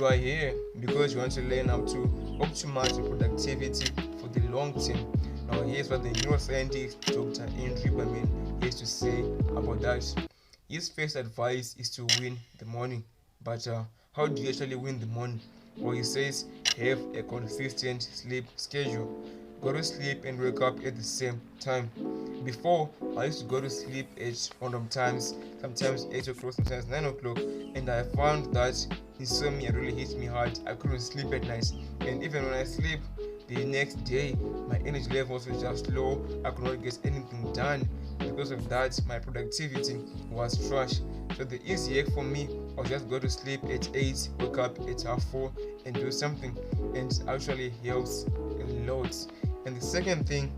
You are here because you want to learn how to optimize your productivity for the long term. Now, here's what the neuroscientist Dr. Andrew Berman has to say about that. His first advice is to win the morning. But how do you actually win the morning? Well, he says have a consistent sleep schedule. Go to sleep and wake up at the same time. Before, I used to go to sleep at random times, sometimes 8 o'clock, sometimes 9 o'clock, and I found that insomnia really hit me hard. I couldn't sleep at night, and even when I sleep, the next day my energy levels were just low. I could not get anything done. Because of that, my productivity was trash. So the easy hack for me was just go to sleep at 8, wake up at half 4 and do something, and it actually helps a lot. And the second thing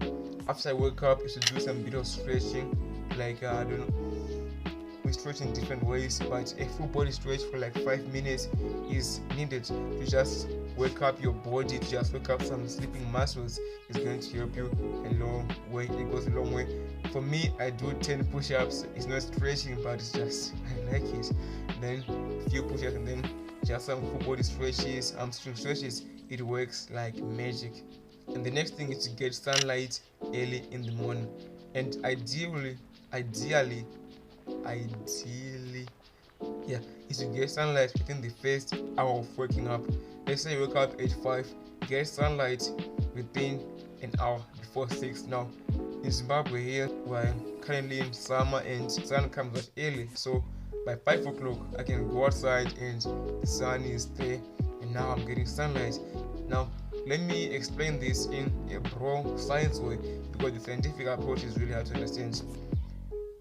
after I wake up is to do some bit of stretching, like I don't know, we stretch in different ways, but a full body stretch for like 5 minutes is needed to just wake up your body, to just wake up some sleeping muscles. Is going to help you a long way. It goes a long way. For me, I do 10 push-ups. It's not stretching, but it's just I like it. Then a few push-ups and then just some full body stretches, hamstring stretches. It works like magic. And the next thing is to get sunlight early in the morning, and ideally is to get sunlight within the first hour of waking up. Let's say you wake up at 5, get sunlight within an hour before 6. Now in Zimbabwe here, we're currently in summer and sun comes out early, so by 5 o'clock I can go outside and the sun is there, and now I'm getting sunlight. Now let me explain this in a broad science way, because the scientific approach is really hard to understand.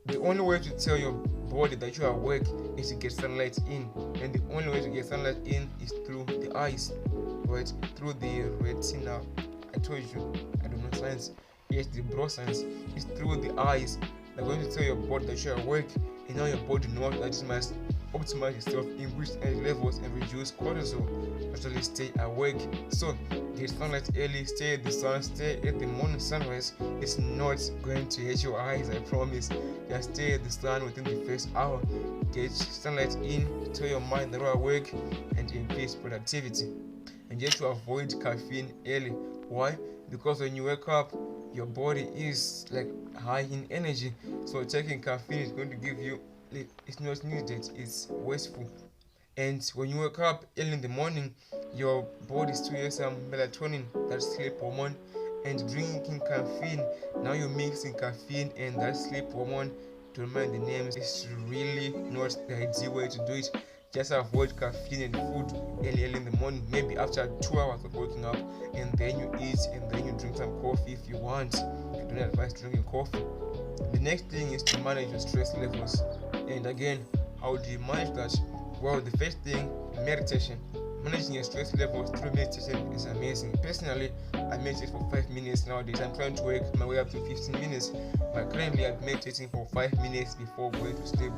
The only way to tell your body that you are awake is to get sunlight in, and the only way to get sunlight in is through the eyes, right? Through the retina. I told you, I don't know science. Yes, the broad science is through the eyes. They're going to tell your body that you are awake, and now your body knows that it must optimize itself, increase energy levels, and reduce cortisol to actually stay awake. So get sunlight early, stay at the sun, stay at the morning sunrise. It's not going to hurt your eyes, I promise. Just stay at the sun within the first hour. Get sunlight in, tell your mind that you're awake, and increase productivity. And yet to avoid caffeine early. Why? Because when you wake up, your body is like high in energy, so taking caffeine is going to give you, it's not needed, it's wasteful. And when you wake up early in the morning, your body still has some melatonin, that's sleep hormone, and drinking caffeine, now you're mixing caffeine and that sleep hormone. To remind the names, it's really not the ideal way to do it. Just avoid caffeine and food early in the morning, maybe after 2 hours of waking up, and then you eat and then you drink some coffee if you want. I don't advise drinking coffee. The next thing is to manage your stress levels. And again, how do you manage that? Well, the first thing, meditation. Managing your stress levels through meditation is amazing. Personally, I meditate for 5 minutes nowadays. I'm trying to work my way up to 15 minutes, but currently I'm meditating for 5 minutes before going to sleep.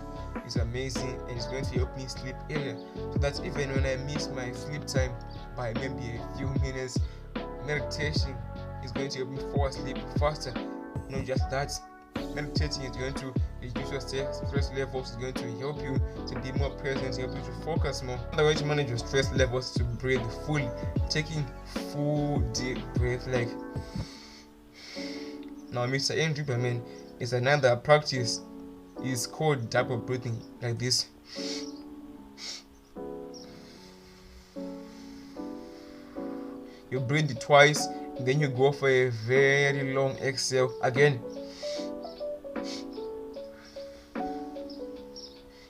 It's amazing, and it's going to help me sleep earlier, so that even when I miss my sleep time by maybe a few minutes, meditation is going to help me fall asleep faster. Not just that, meditating is going to reduce your stress levels, is going to help you to be more present, help you to focus more. Another way to manage your stress levels is to breathe fully, taking full deep breath. Like now, Mr. Andrew Berman is another practice. It's called double breathing, like this. You breathe it twice, then you go for a very long exhale again.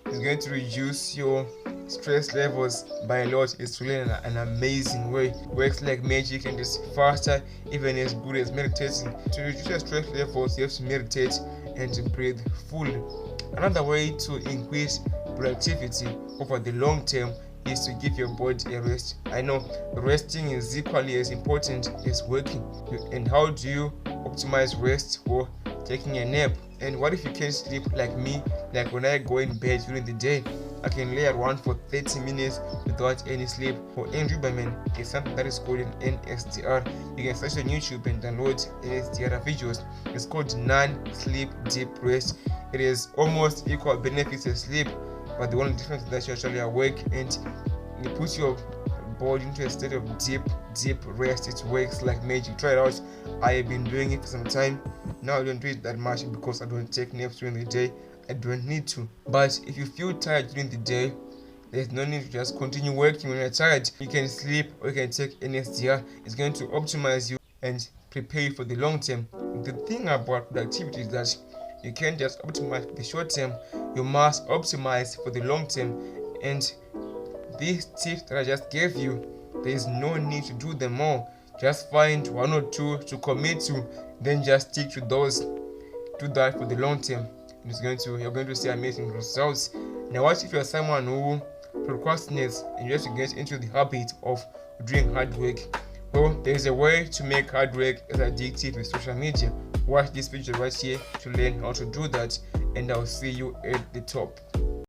It's going to reduce your stress levels by a lot. It's really an amazing way. It works like magic, and it's faster, even as good as meditating. To reduce your stress levels, you have to meditate and to breathe fully. Another way to increase productivity over the long term is to give your body a rest. I know resting is equally as important as working. And how do you optimize rest? Or taking a nap. And what if you can't sleep like me? Like when I go in bed during the day, I can lay around for 30 minutes without any sleep. For Andrew Berman, it's something that is called an NSDR. You can search on YouTube and download NSDR videos. It's called non-sleep deep rest. It is almost equal benefits as sleep, but the only difference is that you're actually awake and it puts your body into a state of deep rest. It works like magic. Try it out. I have been doing it for some time now. I don't do it that much because I don't take naps during the day. I don't need to. But if you feel tired during the day, there's no need to just continue working when you're tired. You can sleep or you can take NSDR. It's going to optimize you and prepare you for the long term. The thing about productivity is that you can't just optimize for the short term, you must optimize for the long term. And these tips that I just gave you, there is no need to do them all. Just find one or two to commit to, then just stick to those. Do that for the long term. You're going to see amazing results. Now, what if you're someone who procrastinates and you just get into the habit of doing hard work? Well, there is a way to make hard work as addictive with social media. Watch this video right here to learn how to do that, and I'll see you at the top.